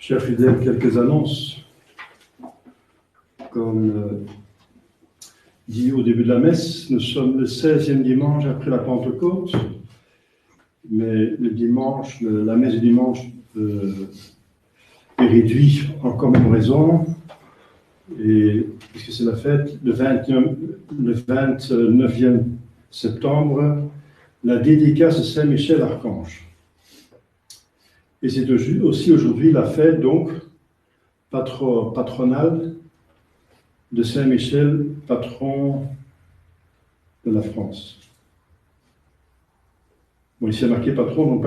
Chers fidèles, quelques annonces. Comme dit au début de la messe, nous sommes le 16e dimanche après la Pentecôte, mais le dimanche, la messe du dimanche est réduite en commémoration, et puisque c'est la fête, le 29e septembre, la dédicace de Saint-Michel Archange. Et c'est aussi aujourd'hui la fête, donc, patronale de Saint-Michel, patron de la France. Bon, ici, il y a marqué patron, donc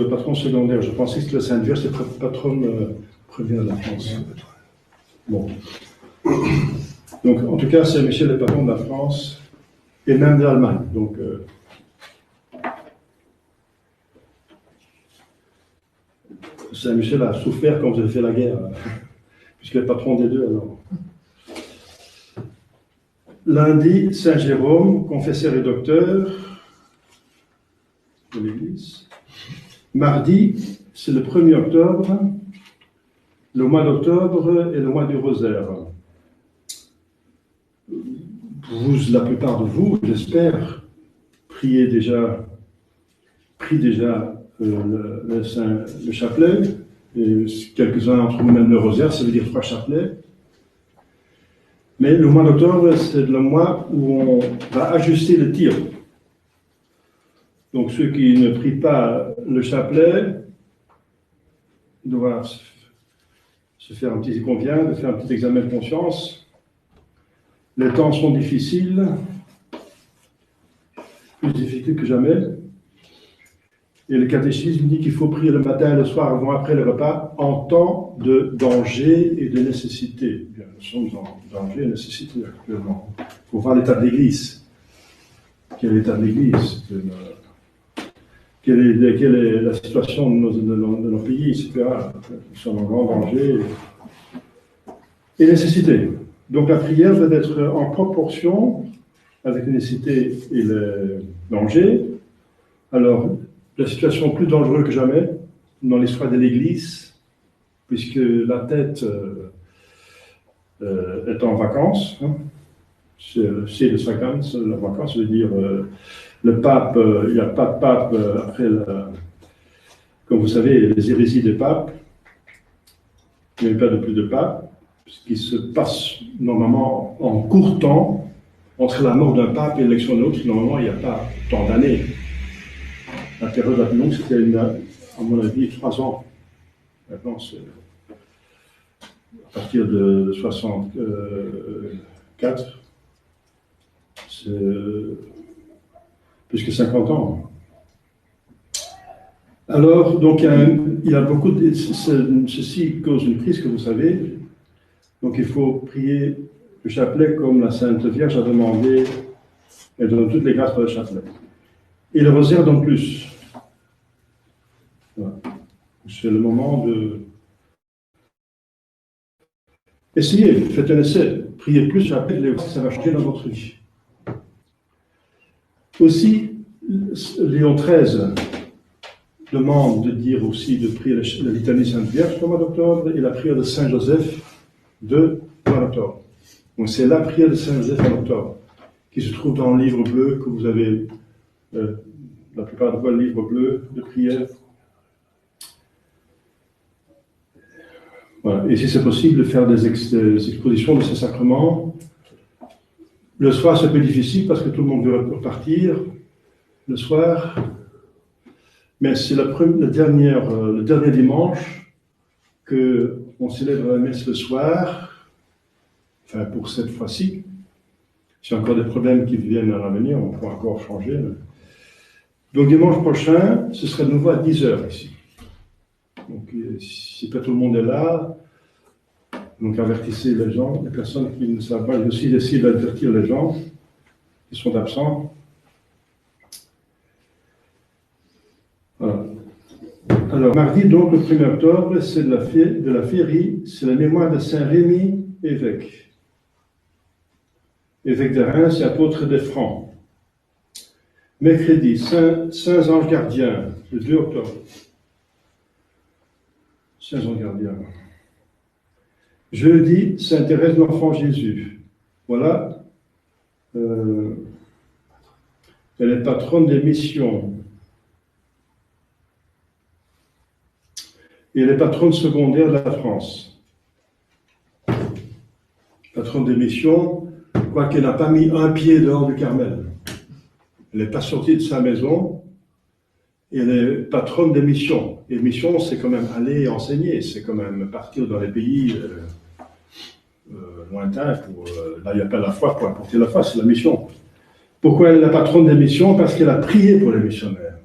patron secondaire. Je pensais que la Sainte Vierge, c'est patronne première de la France. Bon. Donc, en tout cas, Saint-Michel est patron de la France et même de l'Allemagne. Donc, Saint-Michel a souffert quand vous avez fait la guerre, puisqu'il est patron des deux alors. Lundi, Saint Jérôme, confesseur et docteur de l'Église. Mardi, c'est le 1er octobre. Le mois d'octobre est le mois du rosaire. La plupart de vous, j'espère, prit déjà le chapelet, et quelques-uns d'entre vous même le rosaire, ça veut dire 3 chapelets. Mais le mois d'octobre, c'est le mois où on va ajuster le tir. Donc ceux qui ne prient pas le chapelet doivent se faire un petit, il convient de faire un petit examen de conscience. Les temps sont difficiles, plus difficiles que jamais. Et le catéchisme dit qu'il faut prier le matin et le soir, avant après le repas, en temps de danger et de nécessité. Bien, nous sommes en danger et nécessité actuellement. Il faut voir l'état de l'Église. Quel est l'état de l'Église? Quelle est la situation de nos pays, etc. Nous sommes en grand danger et nécessité. Donc la prière doit être en proportion avec la nécessité et le danger. Alors, la situation plus dangereuse que jamais dans l'histoire de l'Église, puisque la tête est en vacances. Hein. C'est les vacances, la vacance, ça veut dire le pape, il n'y a pas de pape après, comme vous savez, les hérésies des papes, il n'y a pas de plus de pape, ce qui se passe normalement en court temps entre la mort d'un pape et l'élection d'un autre, normalement il n'y a pas tant d'années. La période la plus longue, c'était, à mon avis, 3 ans. Maintenant, c'est à partir de 64, c'est plus que 50 ans. Alors, donc, il y a beaucoup de... Ceci cause une crise, que vous savez. Donc, il faut prier le chapelet comme la Sainte Vierge a demandé, et donne toutes les grâces pour le chapelet. Et le rosaire donne plus. Voilà. C'est le moment de... Essayez, faites un essai. Priez plus, chapelet, ça va changer dans votre vie. Aussi, Léon XIII demande de dire aussi de prier la litanie Sainte Vierge au mois d'octobre et la prière de Saint Joseph de mois d'octobre. Donc c'est la prière de Saint Joseph en octobre qui se trouve dans le livre bleu que vous avez, la plupart de vous, le livre bleu de prière. Voilà. Et si c'est possible de faire des expositions de ces sacrements. Le soir, c'est un peu difficile parce que tout le monde veut repartir le soir. Mais c'est le dernier dimanche qu'on célèbre la messe le soir. Enfin, pour cette fois-ci. S'il y a encore des problèmes qui viennent à l'avenir, on pourra encore changer. Donc, dimanche prochain, ce sera de nouveau à 10h ici. Donc, si pas tout le monde est là, donc avertissez les gens, les personnes qui ne savent pas, aussi essayer d'avertir les gens qui sont absents. Voilà. Alors, mardi, donc, le 1er octobre, c'est de la féerie, c'est la mémoire de Saint Rémy, évêque. Évêque de Reims et apôtre des Francs. Mercredi, Saints Anges Gardiens, le 2 octobre. Saints Anges Gardiens. Jeudi, Sainte Thérèse de l'Enfant Jésus. Voilà. Elle est patronne des missions. Et elle est patronne secondaire de la France. Patronne des missions, quoiqu'elle n'a pas mis un pied dehors du Carmel. Elle n'est pas sortie de sa maison. Et elle est patronne des missions. Et missions, c'est quand même aller enseigner, c'est quand même partir dans les pays lointains. Là, il n'y a pas la foi pour apporter la foi, c'est la mission. Pourquoi elle est la patronne des missions? Parce qu'elle a prié pour les missionnaires.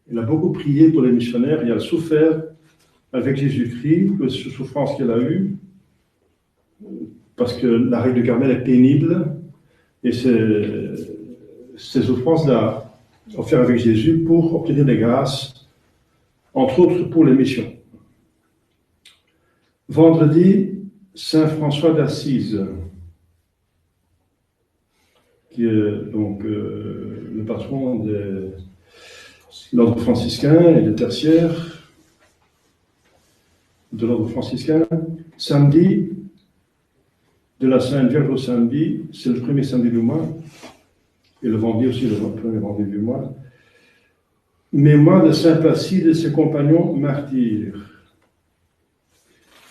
Elle a beaucoup prié pour les missionnaires et elle a souffert avec Jésus-Christ, les souffrances qu'elle a eues, parce que la règle du Carmel est pénible, et ces souffrances-là offert avec Jésus pour obtenir des grâces, entre autres pour les missions. Vendredi, Saint François d'Assise, qui est donc le patron de l'ordre franciscain et des tertiaires de l'ordre franciscain. Samedi, de la Sainte Vierge au samedi, c'est le premier samedi du mois, et le vendredi aussi, le premier vendredi du mois. Mémoire de Saint Placide et ses compagnons martyrs.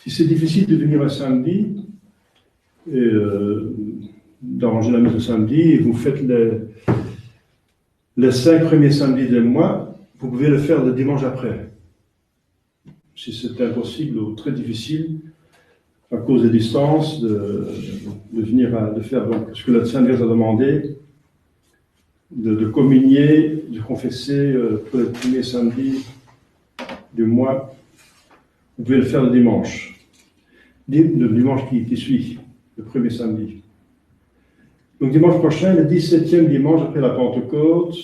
Si c'est difficile de venir un samedi, et d'arranger la messe le samedi, et vous faites les 5 premiers samedis du mois, vous pouvez le faire le dimanche après. Si c'est impossible ou très difficile, à cause des distances, de venir de faire donc, ce que la Sainte Vierge a demandé, de communier, de confesser pour le premier samedi du mois. Vous pouvez le faire le dimanche. Le dimanche qui suit, le premier samedi. Donc dimanche prochain, le 17e dimanche après la Pentecôte,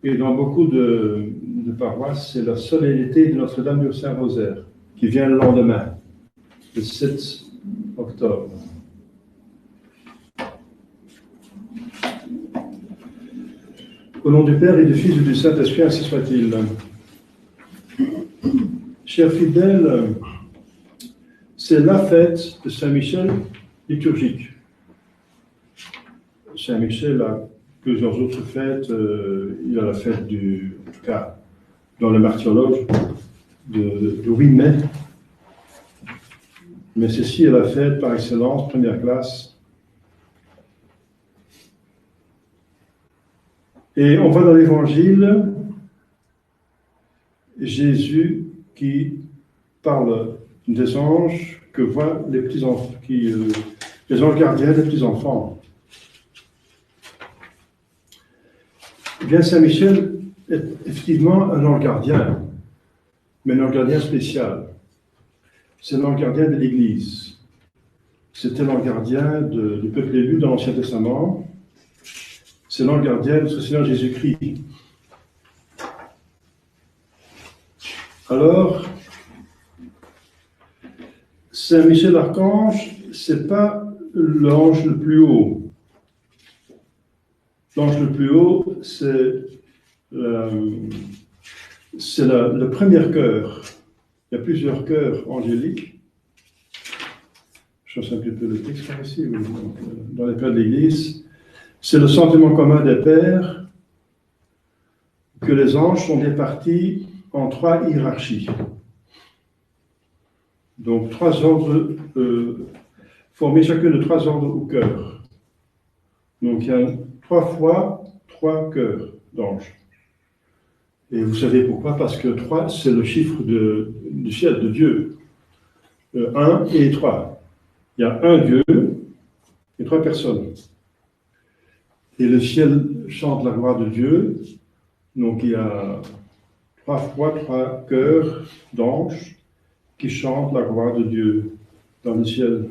et dans beaucoup de paroisses, c'est la solennité de Notre-Dame du Saint-Rosaire, qui vient le lendemain, le 7 octobre. Au nom du Père et du Fils et du Saint-Esprit, ainsi soit-il. Chers fidèles, c'est la fête de Saint-Michel liturgique. Saint-Michel a plusieurs autres fêtes. Il a la fête en tout cas, dans le martyrologe, de 8 mai. Mais ceci est la fête par excellence, première classe. Et on voit dans l'Évangile Jésus qui parle des anges que voient les petits enfants, les anges gardiens des petits enfants. Eh bien, Saint Michel est effectivement un ange gardien, mais un ange gardien spécial. C'est l'ange gardien de l'Église. C'était l'ange gardien du peuple élu dans l'Ancien Testament. C'est l'ange gardien de notre Seigneur Jésus-Christ. Alors, Saint Michel Archange, ce n'est pas l'ange le plus haut. L'ange le plus haut, c'est le premier cœur. Il y a plusieurs cœurs angéliques. Je change un petit peu le texte par ici, dans les pères de l'Église. C'est le sentiment commun des pères que les anges sont départis en 3 hiérarchies. Donc 3 ordres, formés chacun de 3 ordres au cœur. Donc il y a 3 fois 3 cœurs d'anges. Et vous savez pourquoi? Parce que 3, c'est le chiffre du ciel, de Dieu. 1 et 3. Il y a un Dieu et 3 personnes. Et le ciel chante la gloire de Dieu. Donc il y a 3 fois 3 chœurs d'anges qui chantent la gloire de Dieu dans le ciel.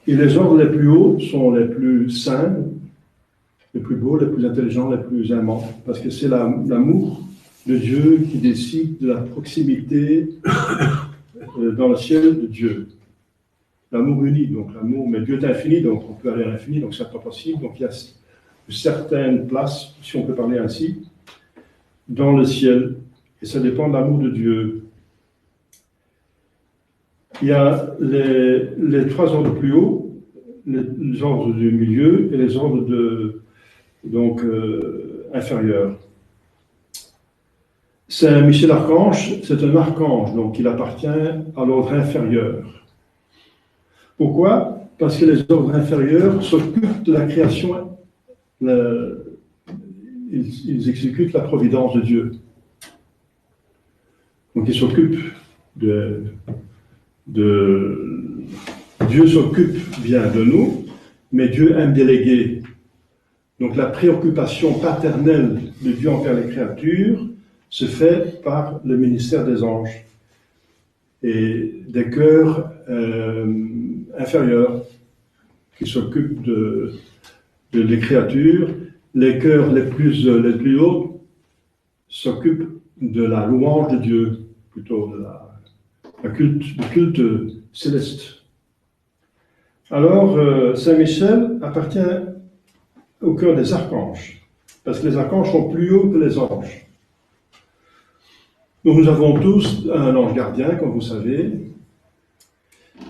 Et les ordres les plus hauts sont les plus saints, les plus beaux, les plus intelligents, les plus aimants, parce que c'est l'amour de Dieu qui décide de la proximité dans le ciel de Dieu. L'amour uni, donc l'amour, mais Dieu est infini, donc on peut aller à l'infini, donc c'est pas possible. Donc il y a certaines places, si on peut parler ainsi, dans le ciel, et ça dépend de l'amour de Dieu. Il y a les trois ordres plus hauts, les ordres du milieu et les ordres inférieurs. Saint Michel Archange, c'est un archange, donc il appartient à l'ordre inférieur. Pourquoi? Parce que les ordres inférieurs s'occupent de la création, ils exécutent la providence de Dieu. Donc ils s'occupent Dieu s'occupe bien de nous, mais Dieu aime déléguer. Donc la préoccupation paternelle de Dieu envers les créatures se fait par le ministère des anges et des cœurs inférieurs qui s'occupent des créatures. Les cœurs les plus hauts s'occupent de la louange de Dieu, plutôt du culte céleste. Alors, Saint Michel appartient au cœur des archanges, parce que les archanges sont plus hauts que les anges. Donc, nous avons tous un ange gardien, comme vous savez,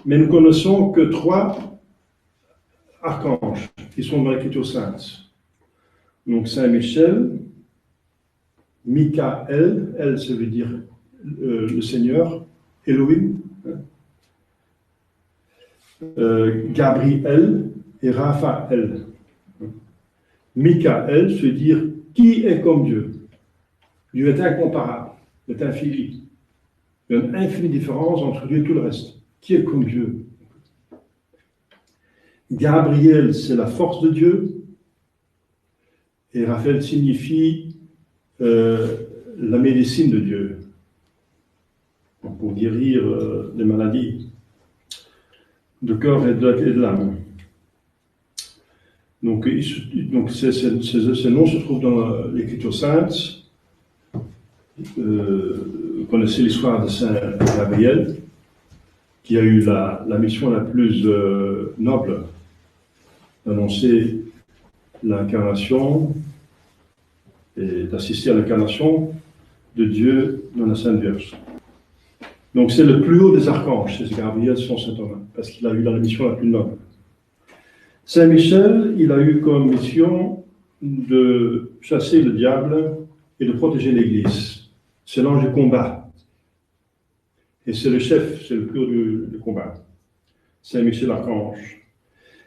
mais nous connaissons que 3 archanges qui sont dans l'Écriture sainte. Donc, Saint Michel, Michael, elle, ça veut dire le Seigneur, Elohim, Gabriel et Raphaël. Michael, se dire qui est comme Dieu. Dieu est incomparable, est infini. Il y a une infinie différence entre Dieu et tout le reste. Qui est comme Dieu? Gabriel, c'est la force de Dieu. Et Raphaël signifie la médecine de Dieu, pour guérir les maladies de cœur et de l'âme. Donc ces noms se trouvent dans l'Écriture sainte. Vous connaissez l'histoire de Saint Gabriel, qui a eu la mission la plus noble d'annoncer l'incarnation et d'assister à l'incarnation de Dieu dans la Sainte Vierge. Donc c'est le plus haut des archanges, c'est Gabriel, son Saint Thomas, parce qu'il a eu la mission la plus noble. Saint Michel, il a eu comme mission de chasser le diable et de protéger l'Église. C'est l'ange du combat. Et c'est le chef, c'est le plus haut du combat. Saint Michel Archange.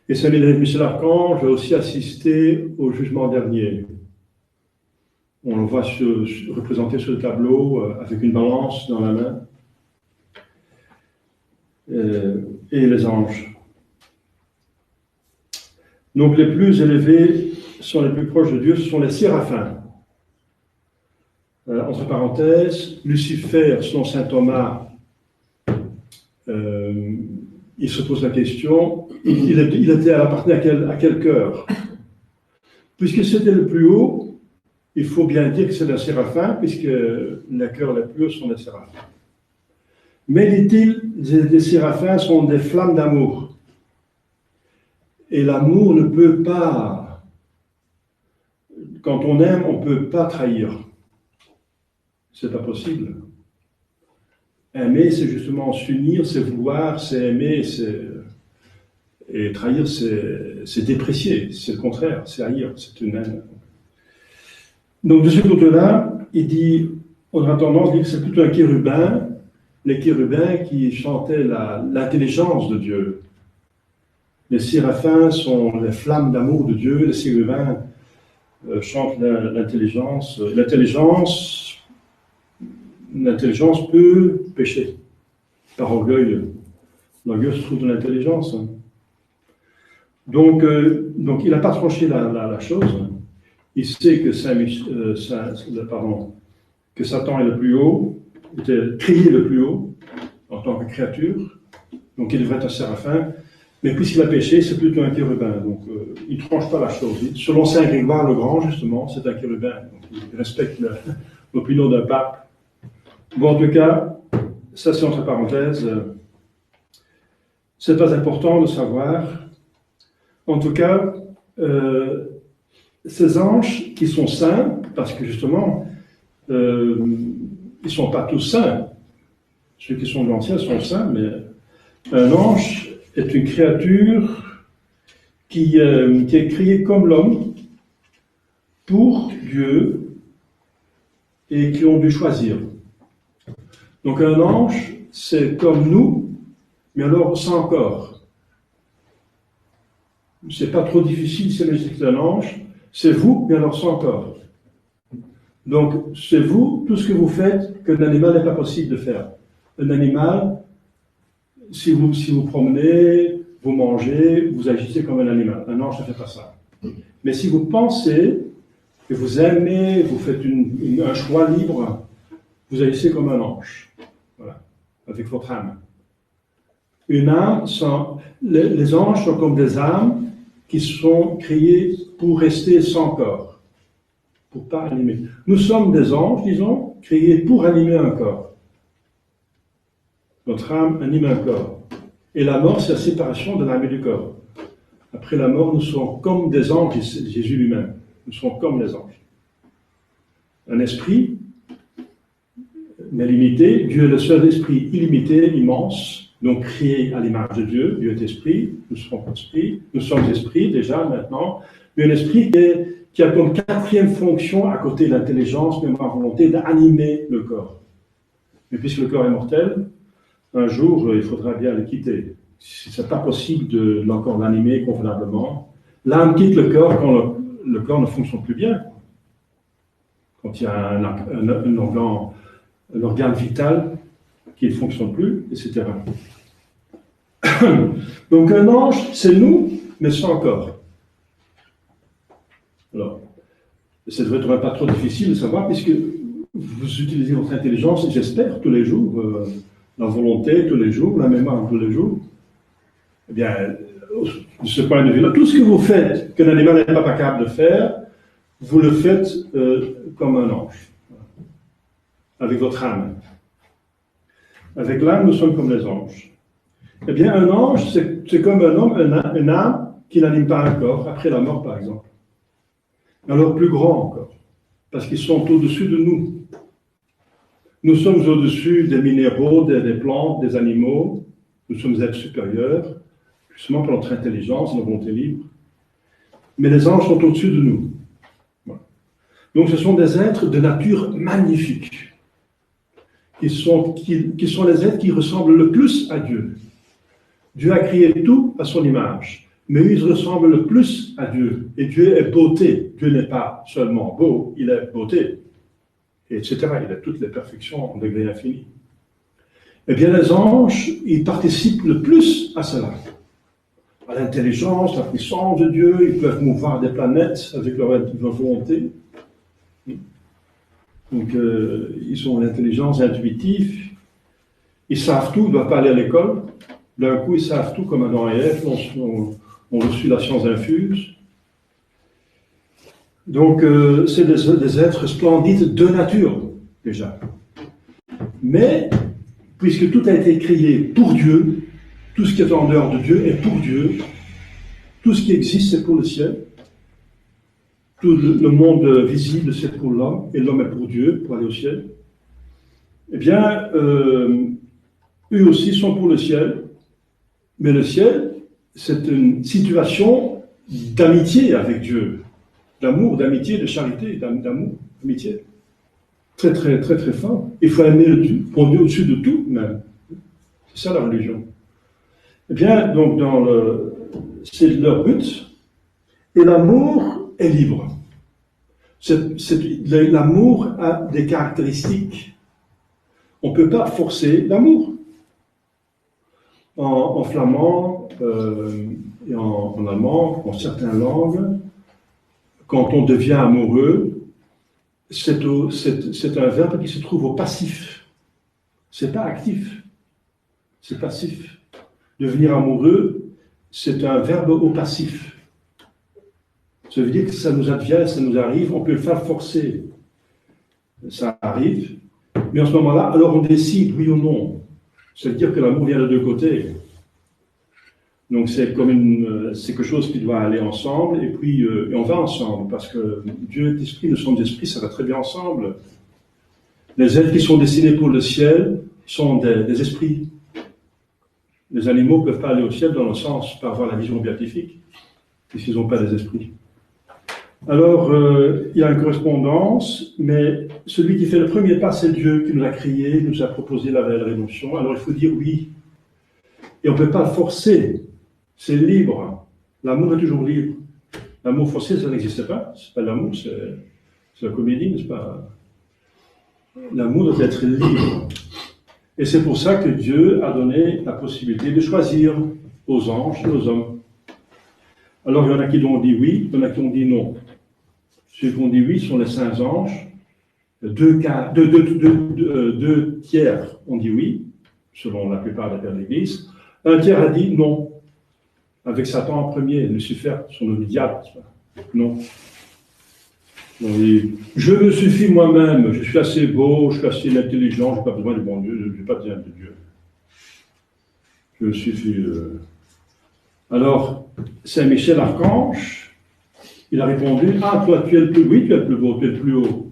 Et Saint Michel Archange a aussi assisté au jugement dernier. On le voit représenté sur le tableau avec une balance dans la main. Et les anges. Donc les plus élevés sont les plus proches de Dieu, ce sont les séraphins. Entre parenthèses, Lucifer, selon saint Thomas, il se pose la question, il appartenait à quel cœur? Puisque c'était le plus haut, il faut bien dire que c'est le séraphin, puisque les cœurs les plus hauts sont les séraphins. Mais, dit-il, les séraphins sont des flammes d'amour. Et l'amour ne peut pas, quand on aime, on ne peut pas trahir. C'est pas possible. Aimer, c'est justement s'unir, c'est vouloir, c'est aimer, et trahir, c'est déprécier, c'est le contraire, c'est haïr, c'est une haine. Donc de ce côté-là, il dit, on a tendance à dire que c'est plutôt un chérubin, les chérubins qui chantaient l'intelligence de Dieu. Les séraphins sont les flammes d'amour de Dieu, les chérubins chantent l'intelligence. L'intelligence peut pécher par orgueil. L'orgueil se trouve dans l'intelligence. Donc il n'a pas tranché la chose. Il sait que que Satan est le plus haut, était créé le plus haut en tant que créature. Donc il devrait être un séraphin. Mais puisqu'il a péché, c'est plutôt un chérubin. Donc il ne tranche pas la chose. Selon saint Grégoire le Grand, justement, c'est un chérubin. Donc il respecte l'opinion d'un pape. Bon, en tout cas, ça c'est entre parenthèses. C'est pas important de savoir. En tout cas, ces anges qui sont saints, parce que justement, ils ne sont pas tous saints. Ceux qui sont anciens sont saints, mais Un ange est une créature qui est créée comme l'homme, pour Dieu, et qui ont dû choisir. Donc un ange, c'est comme nous, mais alors sans corps. C'est pas trop difficile, c'est un ange, c'est vous, mais alors sans corps. Donc c'est vous, tout ce que vous faites, qu'un animal n'est pas possible de faire. Un animal, si vous promenez, vous mangez, vous agissez comme un animal. Un ange ne fait pas ça. Mais si vous pensez, que vous aimez, vous faites un choix libre, vous agissez comme un ange. Voilà, avec votre âme. Une âme, les anges sont comme des âmes qui sont créées pour rester sans corps, pour pas animer. Nous sommes des anges, disons, créés pour animer un corps. Notre âme anime un corps. Et la mort, c'est la séparation de l'âme et du corps. Après la mort, nous sommes comme des anges, Jésus lui-même. Nous sommes comme les anges. Un esprit, mais limité. Dieu est le seul esprit illimité, immense, donc créé à l'image de Dieu. Dieu est esprit, nous sommes esprit déjà maintenant, mais un esprit qui a comme quatrième fonction, à côté de l'intelligence, mémoire, volonté, d'animer le corps. Mais puisque le corps est mortel, un jour, il faudra bien le quitter. Si ce n'est pas possible de encore l'animer convenablement, l'âme quitte le corps quand le corps ne fonctionne plus bien. Quand il y a un organe vital qui ne fonctionne plus, etc. Donc un ange, c'est nous, mais sans corps. Alors, ça ne devrait être pas trop difficile de savoir, puisque vous utilisez votre intelligence, j'espère, tous les jours, la volonté tous les jours, la mémoire tous les jours. Eh bien, de ce point de vue-là, tout ce que vous faites, qu'un animal n'est pas capable de faire, vous le faites comme un ange, avec votre âme. Avec l'âme, nous sommes comme les anges. Eh bien, un ange, c'est comme un homme, une âme qui n'anime pas un corps, après la mort, par exemple. Alors, plus grand encore, parce qu'ils sont au-dessus de nous. Nous sommes au-dessus des minéraux, des plantes, des animaux. Nous sommes êtres supérieurs, justement par notre intelligence, notre volonté libre. Mais les anges sont au-dessus de nous. Voilà. Donc, ce sont des êtres de nature magnifique, qui sont les êtres qui ressemblent le plus à Dieu. Dieu a créé tout à son image, mais ils ressemblent le plus à Dieu. Et Dieu est beauté. Dieu n'est pas seulement beau, il est beauté, etc. Il a toutes les perfections en degré infini. Eh bien, les anges, ils participent le plus à cela. À l'intelligence, la puissance de Dieu, ils peuvent mouvoir des planètes avec leur volonté. Donc, ils ont l'intelligence intuitive, ils savent tout, ils ne doivent pas aller à l'école. D'un coup, ils savent tout comme Adam et Ève, ont reçu la science infuse. Donc, c'est des êtres splendides de nature, déjà. Mais, puisque tout a été créé pour Dieu, tout ce qui est en dehors de Dieu est pour Dieu, tout ce qui existe, c'est pour le ciel. Tout le monde visible, c'est pour l'homme, et l'homme est pour Dieu, pour aller au ciel. Eh bien, eux aussi sont pour le ciel, mais le ciel, c'est une situation d'amitié avec Dieu, d'amour, d'amitié, de charité, d'amour, d'amitié. Très, très, très, très fort. Il faut aimer pour Dieu au-dessus de tout, même. C'est ça la religion. Eh bien, donc, c'est leur but, et l'amour est libre. L'amour a des caractéristiques. On ne peut pas forcer l'amour. En flamand et en allemand, en certaines langues, quand on devient amoureux, c'est un verbe qui se trouve au passif. C'est pas actif, c'est passif. Devenir amoureux, c'est un verbe au passif. Ça veut dire que ça nous advient, ça nous arrive, on peut le faire forcer. Ça arrive, mais en ce moment-là, alors on décide, oui ou non. Ça veut dire que l'amour vient de deux côtés. Donc c'est quelque chose qui doit aller ensemble, et puis et on va ensemble, parce que Dieu est esprit, nous sommes esprits, ça va très bien ensemble. Les êtres qui sont destinés pour le ciel sont des esprits. Les animaux ne peuvent pas aller au ciel dans le sens par avoir la vision béatifique, puisqu'ils n'ont pas des esprits. Alors, il y a une correspondance, mais celui qui fait le premier pas, c'est Dieu qui nous a créés, nous a proposé la rédemption. Alors, il faut dire oui. Et on ne peut pas forcer. C'est libre. L'amour est toujours libre. L'amour forcé, ça n'existe pas. C'est pas l'amour, c'est la comédie, n'est-ce pas? L'amour doit être libre. Et c'est pour ça que Dieu a donné la possibilité de choisir aux anges et aux hommes. Alors, il y en a qui ont dit oui, il y en a qui ont dit non. Ceux qui ont dit oui sont les saints anges. Deux tiers ont dit oui, selon la plupart des pères de l'Église. Un tiers a dit non, avec Satan en premier, Lucifer, son nom du diable. Non. Donc, je me suffis moi-même, je suis assez beau, je suis assez intelligent, je n'ai pas besoin du bon Dieu, je n'ai pas besoin de Dieu. Je me suffis. Alors, Saint Michel Archange, il a répondu, ah, toi, tu es le plus, oui, tu es le plus beau, tu es le plus haut.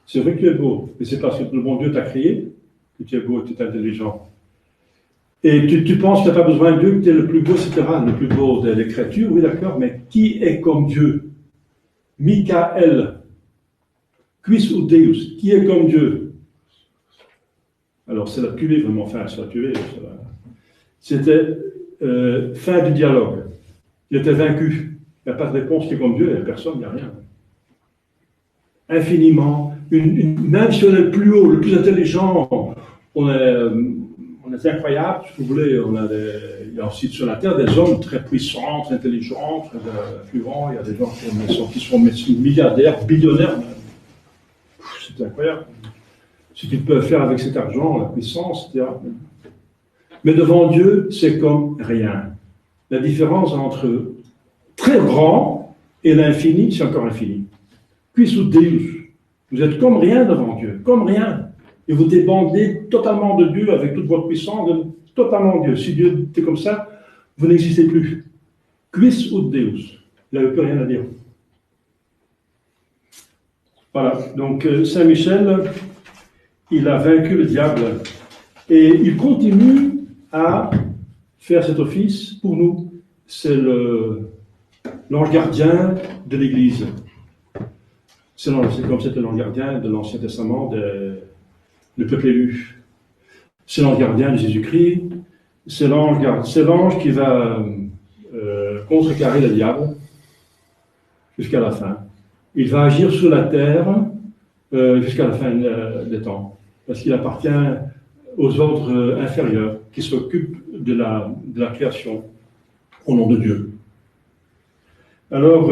C'est vrai que tu es beau, mais c'est parce que le bon Dieu t'a créé que tu es beau, tu es intelligent. Et tu penses que tu n'as pas besoin de Dieu, que tu es le plus beau, etc., le plus beau des créatures, oui, d'accord, mais qui est comme Dieu? Michael, quis ut Deus, qui est comme Dieu? Alors, c'est la tuer vraiment, enfin, c'est la tuer. C'était fin du dialogue. Il était vaincu. Il n'y a pas de réponse qui est comme Dieu, il n'y a personne, il n'y a rien. Infiniment, même si on est le plus haut, le plus intelligent, on est incroyable, si vous voulez, il y a aussi sur la Terre des hommes très puissants, très intelligents, très influents, il y a des gens qui sont milliardaires, billionnaires. C'est incroyable. Ce qu'ils peuvent faire avec cet argent, la puissance, etc. Mais devant Dieu, c'est comme rien. La différence entre très grand et l'infini, c'est encore infini. Quis ut Deus. Vous êtes comme rien devant Dieu, comme rien. Et vous dépendez totalement de Dieu avec toute votre puissance, totalement de Dieu. Si Dieu était comme ça, vous n'existez plus. Quis ut Deus. Il n'avait plus rien à dire. Voilà. Donc, Saint Michel, il a vaincu le diable. Et il continue à faire cet office pour nous. C'est l'ange gardien de l'Église. C'est comme c'était l'ange gardien de l'Ancien Testament, le peuple élu. C'est l'ange gardien de Jésus-Christ. C'est l'ange qui va contrecarrer le diable jusqu'à la fin. Il va agir sur la terre jusqu'à la fin des temps. Parce qu'il appartient aux ordres inférieurs qui s'occupent de la création au nom de Dieu. Alors,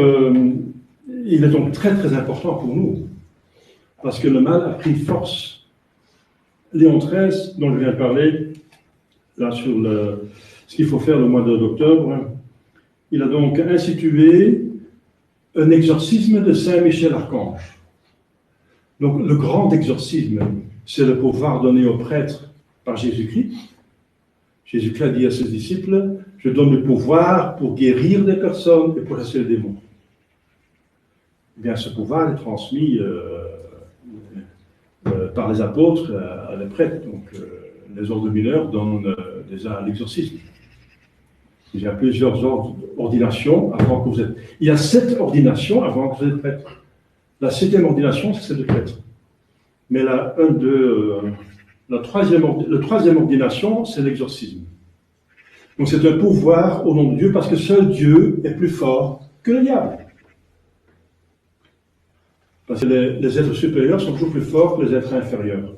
il est donc très très important pour nous, parce que le mal a pris force. Léon XIII, dont je viens de parler, là sur ce qu'il faut faire le mois d'octobre, il a donc institué un exorcisme de Saint Michel Archange. Donc le grand exorcisme, c'est le pouvoir donné aux prêtres par Jésus-Christ. Jésus-Christ a dit à ses disciples, je donne le pouvoir pour guérir des personnes et pour chasser les démons. Eh bien, ce pouvoir est transmis par les apôtres à les prêtres. Donc, les ordres mineurs donnent déjà l'exorcisme. Il y a plusieurs ordinations avant que vous êtes. Il y a 7 ordinations avant que vous êtes prêtre. La 7e ordination, c'est celle de prêtre. Mais la 3e ordination, c'est l'exorcisme. Donc, c'est un pouvoir au nom de Dieu parce que seul Dieu est plus fort que le diable. Parce que les êtres supérieurs sont toujours plus forts que les êtres inférieurs.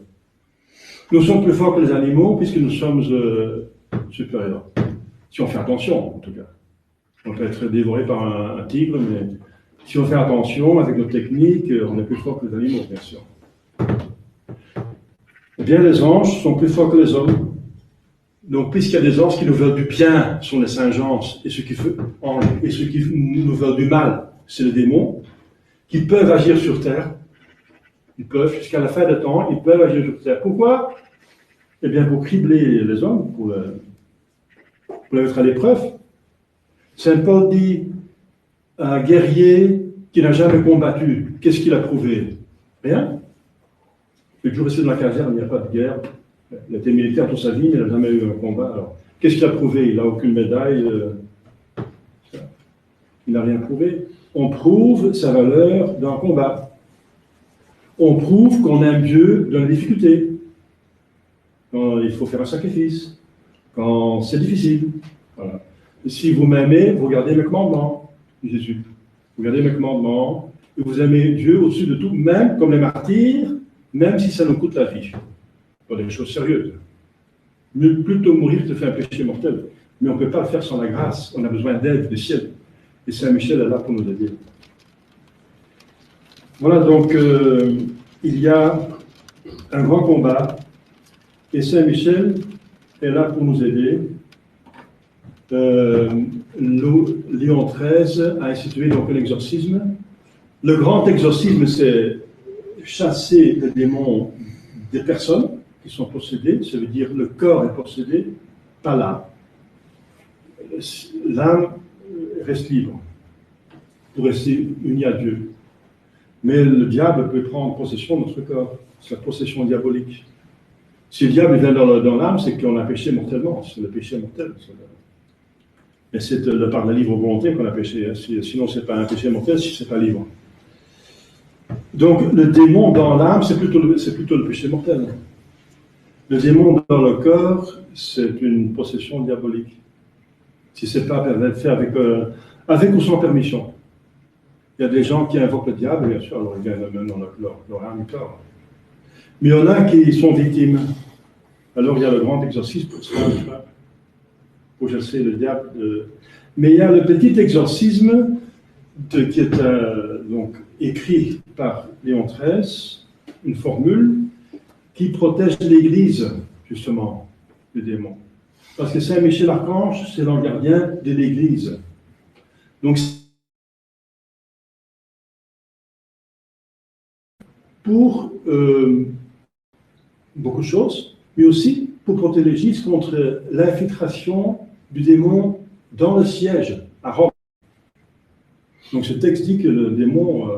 Nous sommes plus forts que les animaux puisque nous sommes supérieurs. Si on fait attention, en tout cas. On peut être dévoré par un tigre, mais si on fait attention avec nos techniques, on est plus fort que les animaux, bien sûr. Eh bien, les anges sont plus forts que les hommes. Donc, puisqu'il y a des anges qui nous veulent du bien, sont les saints anges, et ceux qui nous veulent du mal, c'est les démons, qui peuvent agir sur terre. Ils peuvent, jusqu'à la fin des temps, ils peuvent agir sur terre. Pourquoi? Eh bien, pour cribler les hommes, pour les mettre à l'épreuve. Saint Paul dit, un guerrier qui n'a jamais combattu, qu'est-ce qu'il a prouvé? Rien. Il est toujours resté dans la caserne, il n'y a pas de guerre. Il a été militaire toute sa vie, mais il n'a jamais eu un combat. Alors, Qu'est-ce qu'il a prouvé? Il n'a aucune médaille. Il n'a rien prouvé. On prouve sa valeur dans un combat. On prouve qu'on aime Dieu dans la difficulté. Quand il faut faire un sacrifice. Quand c'est difficile. Voilà. Et si vous m'aimez, vous gardez mes commandements, dit Jésus. Vous gardez mes commandements, et vous aimez Dieu au-dessus de tout, même comme les martyrs, même si ça nous coûte la vie. Pour des choses sérieuses. Plutôt mourir te fait un péché mortel. Mais on ne peut pas le faire sans la grâce. On a besoin d'aide du ciel. Et Saint Michel est là pour nous aider. Voilà, donc il y a un grand combat. Et Saint Michel est là pour nous aider. Léon XIII a institué donc un exorcisme. Le grand exorcisme, c'est chasser les démons des personnes qui sont possédées. Ça veut dire le corps est possédé, pas l'âme. L'âme reste libre pour rester unie à Dieu. Mais le diable peut prendre possession de notre corps. C'est la possession diabolique. Si le diable vient dans l'âme, c'est qu'on a péché mortellement. C'est le péché mortel. Mais c'est par la libre volonté qu'on a péché. Sinon, ce n'est pas un péché mortel si ce n'est pas libre. Donc, le démon dans l'âme, c'est plutôt le péché mortel. Le démon dans le corps, c'est une possession diabolique. Si ce n'est pas fait avec ou sans permission. Il y a des gens qui invoquent le diable, bien sûr, alors il vient même dans leur âme et corps. Mais il y en a qui sont victimes. Alors il y a le grand exorcisme pour ça, pour chasser le diable. Mais il y a le petit exorcisme qui est donc écrit par Léon XIII, une formule qui protège l'Église, justement, du démon. Parce que Saint Michel Archange, c'est l'ange gardien de l'Église. Donc, pour beaucoup de choses, mais aussi pour protéger l'Église contre l'infiltration du démon dans le siège à Rome. Donc ce texte dit que le démon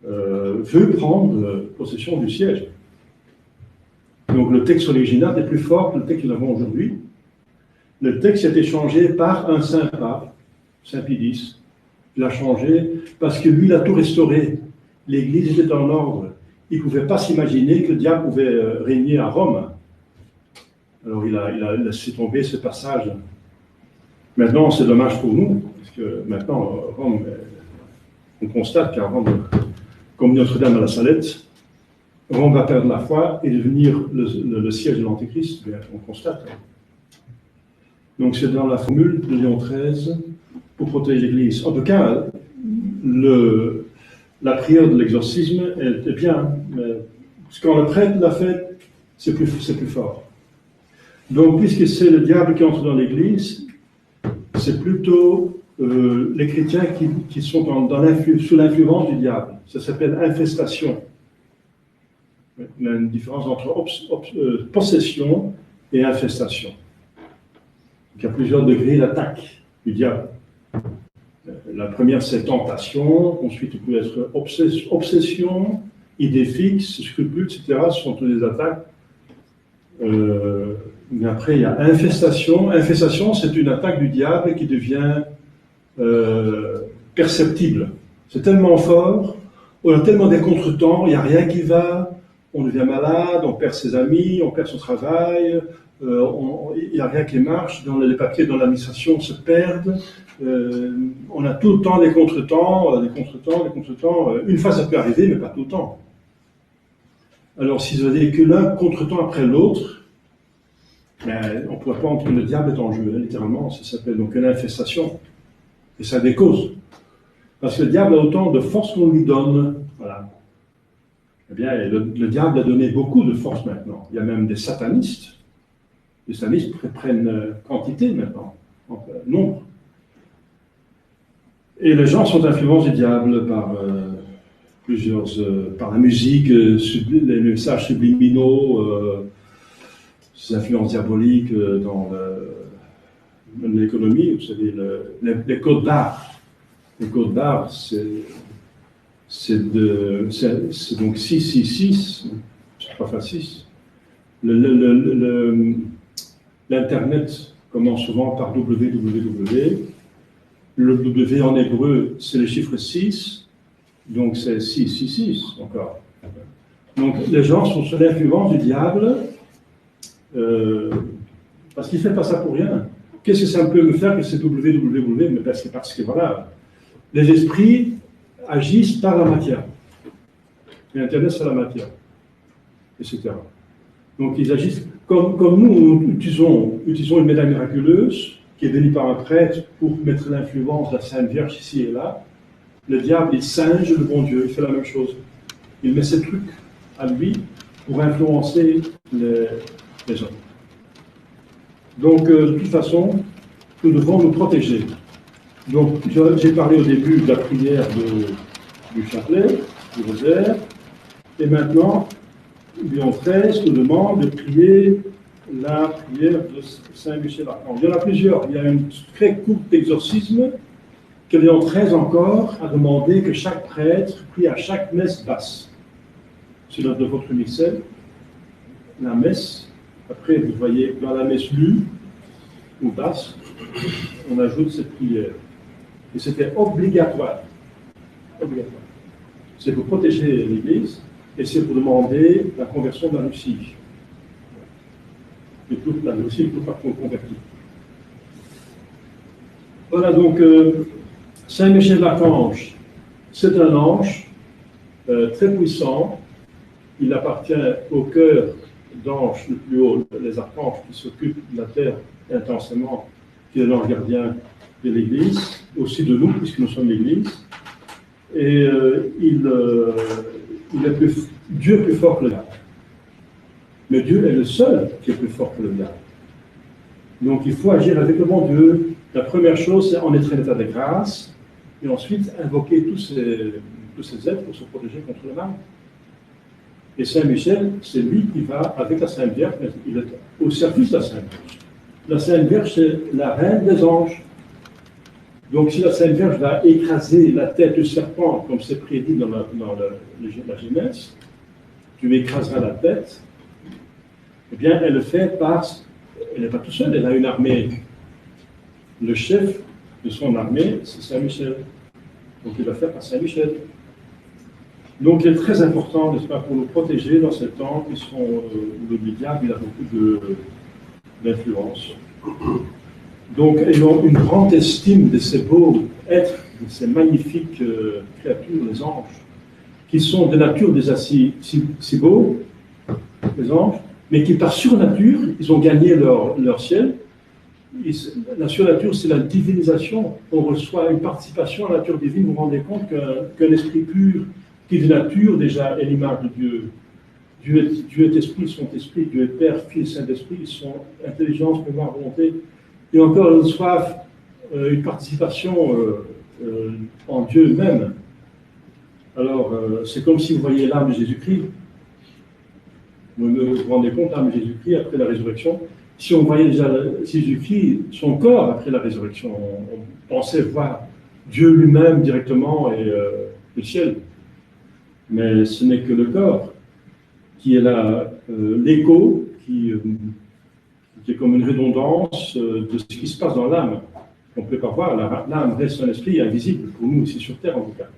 veut prendre possession du siège. Donc le texte original est plus fort que le texte que nous avons aujourd'hui. Le texte a été changé par un saint pape, Saint Pie X. Il l'a changé parce que lui, il a tout restauré. L'Église était en ordre. Il ne pouvait pas s'imaginer que le diable pouvait régner à Rome. Alors il a laissé tomber ce passage. Maintenant, c'est dommage pour nous, parce que maintenant, Rome, on constate qu'à Rome, comme Notre-Dame à la Salette, Rome va perdre la foi et devenir le siège de l'Antéchrist, on constate. Donc c'est dans la formule de Léon XIII pour protéger l'Église. En tout cas, la prière de l'exorcisme est bien, mais quand le prêtre l'a fait, c'est plus fort. Donc, puisque c'est le diable qui entre dans l'Église, c'est plutôt les chrétiens qui sont sous l'influence du diable. Ça s'appelle infestation. Il y a une différence entre possession et infestation. Donc, il y a plusieurs degrés d'attaque du diable. La première, c'est tentation. Ensuite, il peut être obsession, idée fixe, scrupule, etc. Ce sont toutes des attaques. Mais après, il y a infestation. Infestation, c'est une attaque du diable qui devient perceptible. C'est tellement fort, on a tellement des contretemps, il n'y a rien qui va, on devient malade, on perd ses amis, on perd son travail, il n'y a rien qui marche, les papiers dans l'administration se perdent, on a tout le temps des contretemps, une fois ça peut arriver, mais pas tout le temps. Alors si vous avez que l'un contretemps après l'autre, ben, on ne pourrait pas entendre le diable est en jeu, hein, littéralement, ça s'appelle donc une infestation. Et ça a des causes. Parce que le diable a autant de force qu'on lui donne. Voilà. Eh bien, le diable a donné beaucoup de force maintenant. Il y a même des satanistes. Les satanistes prennent quantité maintenant, nombre. Et les gens sont influencés du diable par par la musique, les messages subliminaux, ces influences diaboliques dans l'économie. Vous savez, les codes barres. Les codes barres, c'est donc 666, c'est pas facile. L'Internet commence souvent par www. Le W en hébreu, c'est le chiffre 6, donc c'est 666 encore. Donc les gens sont sous l'influence du diable, parce qu'il ne fait pas ça pour rien. Qu'est-ce que ça peut me faire que c'est www? Mais c'est parce que voilà, les esprits agissent par la matière. L'Internet, c'est la matière, etc. Donc ils agissent comme nous utilisons une médaille miraculeuse qui est venue par un prêtre pour mettre l'influence de la Sainte Vierge ici et là. Le diable, il singe le bon Dieu, il fait la même chose. Il met ses trucs à lui pour influencer les hommes. Donc, de toute façon, nous devons nous protéger. Donc, j'ai parlé au début de la prière du chapelet, du rosaire, et maintenant, Léon XIII nous demande de prier la prière de Saint-Michel-Archange. Il y en a plusieurs. Il y a un très court exorcisme que Léon XIII encore a demandé que chaque prêtre prie à chaque messe basse. C'est de votre mixel, la messe. Après, vous voyez, dans la messe lue ou basse, on ajoute cette prière. Et c'était obligatoire. Obligatoire. C'est pour protéger l'Église et c'est pour demander la conversion de la Russie. Et toute la Russie ne peut pas convertir. Voilà donc Saint Michel l'Archange. C'est un ange très puissant. Il appartient au cœur d'ange le plus haut, les archanges qui s'occupent de la terre intensément, qui est l'ange gardien de l'Église, aussi de nous, puisque nous sommes l'Église. Et il est Dieu est plus fort que le diable. Mais Dieu est le seul qui est plus fort que le diable. Donc il faut agir avec le bon Dieu. La première chose, c'est en être en état de grâce, et ensuite invoquer tous ces êtres pour se protéger contre le mal. Et Saint Michel, c'est lui qui va avec la Sainte Vierge, mais il est au service de la Sainte Vierge. La Sainte Vierge, c'est la reine des anges. Donc si la Sainte Vierge va écraser la tête du serpent, comme c'est prédit dans la Genèse, tu lui écraseras la tête, eh bien elle le fait elle n'est pas toute seule, elle a une armée. Le chef de son armée, c'est Saint Michel. Donc il va faire par Saint Michel. Donc il est très important, n'est-ce pas, pour nous protéger dans ces temps où le diable il a beaucoup d'influence. Donc ayons une grande estime de ces beaux êtres, de ces magnifiques créatures, les anges, qui sont de nature déjà si beaux, les anges, mais qui par surnature, ils ont gagné leur ciel. La surnature, c'est la divinisation. On reçoit une participation à la nature divine. Vous vous rendez compte qu'un esprit pur, qui est de nature déjà est l'image de Dieu. Dieu est esprit, son esprit. Dieu est Père, Fils, Saint-Esprit, son intelligence, mémoire, volonté. Et encore, ils reçoivent une participation en Dieu même. Alors, c'est comme si vous voyez l'âme de Jésus-Christ. Vous vous rendez compte, l'âme de Jésus-Christ après la résurrection. Si on voyait déjà Jésus-Christ, son corps après la résurrection, on pensait voir Dieu lui-même directement et le ciel. Mais ce n'est que le corps qui est là, l'écho, qui est comme une redondance de ce qui se passe dans l'âme. On ne peut pas voir, l'âme reste un esprit invisible pour nous ici sur Terre en tout cas.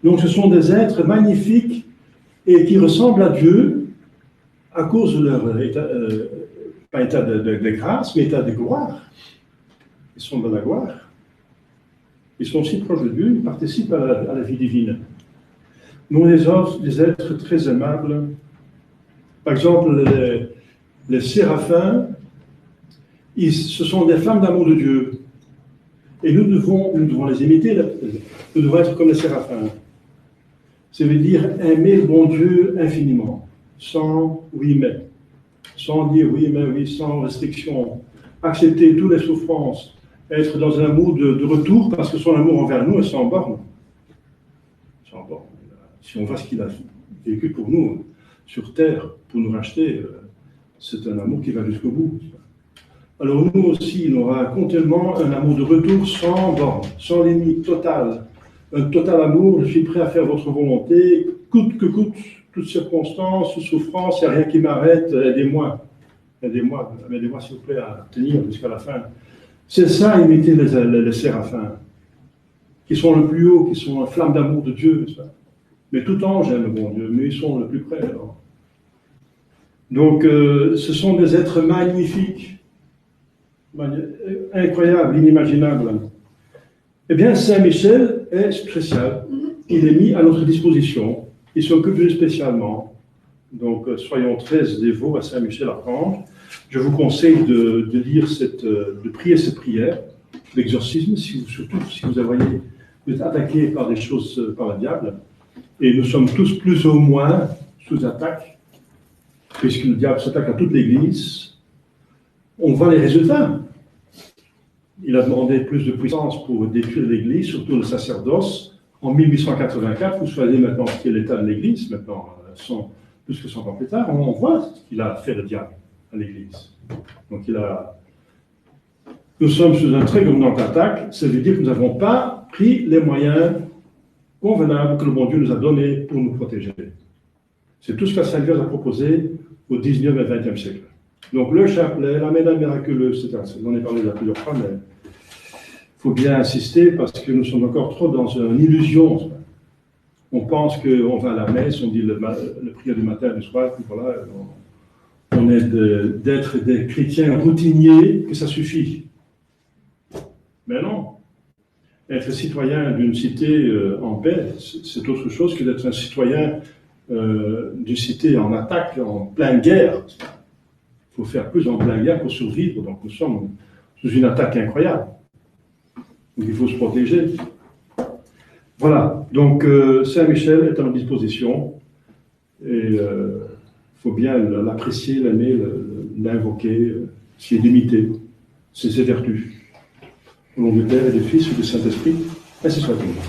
Donc ce sont des êtres magnifiques et qui ressemblent à Dieu à cause de leur état, pas état de grâce, mais état de gloire. Ils sont dans la gloire. Ils sont si proches de Dieu, ils participent à la vie divine. Nous, des êtres très aimables. Par exemple, les séraphins, ce sont des femmes d'amour de Dieu. Et nous devons les imiter, nous devons être comme les séraphins. Ça veut dire aimer le bon Dieu infiniment, sans oui mais, sans dire oui mais oui, sans restriction, accepter toutes les souffrances, être dans un amour de retour parce que son amour envers nous est sans borne. Sans borne. Si on voit ce qu'il a vécu pour nous sur terre, pour nous racheter, c'est un amour qui va jusqu'au bout. Alors nous aussi, nous avons tellement un amour de retour sans borne, sans limite, total. Un total amour, je suis prêt à faire votre volonté, coûte que coûte, toutes circonstances, toute souffrance, il n'y a rien qui m'arrête, aidez-moi. aidez-moi, s'il vous plaît, à tenir jusqu'à la fin. C'est ça, imiter les séraphins, qui sont le plus haut, qui sont la flamme d'amour de Dieu. Ça. Mais tout ange aime le bon Dieu, mais ils sont le plus près. Alors. Donc, ce sont des êtres magnifiques, incroyables, inimaginables. Eh bien, Saint Michel est spécial. Il est mis à notre disposition. Il s'occupe de nous spécialement. Donc, soyons très dévots à Saint Michel Archange. Je vous conseille de lire de prier cette prière, l'exorcisme, surtout si vous êtes attaqué par des choses, par le diable. Et nous sommes tous plus ou moins sous attaque, puisque le diable s'attaque à toute l'Église. On voit les résultats. Il a demandé plus de puissance pour détruire l'Église, surtout le sacerdoce. En 1884, vous savez maintenant ce qu'est l'état de l'Église, maintenant, plus que 100 ans plus tard, on voit ce qu'il a fait le diable à l'Église. Donc nous sommes sous une très grande attaque, ça veut dire que nous n'avons pas pris les moyens convenables que le bon Dieu nous a donnés pour nous protéger. C'est tout ce que Saint Dieu a proposé au 19e et 20e siècle. Donc le chapelet, la médaille miraculeuse, etc. J'en ai parlé plusieurs fois, mais il faut bien insister parce que nous sommes encore trop dans une illusion. On pense qu'on va à la messe, on dit le prière du matin et du soir, puis voilà, on est d'être des chrétiens routiniers, que ça suffit. Mais non. Être citoyen d'une cité en paix, c'est autre chose que d'être un citoyen d'une cité en attaque, en pleine guerre. Il faut faire plus en pleine guerre pour survivre. Donc nous sommes sous une attaque incroyable. Donc il faut se protéger. Voilà. Donc Saint-Michel est à notre disposition. Et il faut bien l'apprécier, l'aimer, l'invoquer, essayer d'imiter ses vertus. Au nom du Père et du Fils et du Saint-Esprit, ainsi soit-il.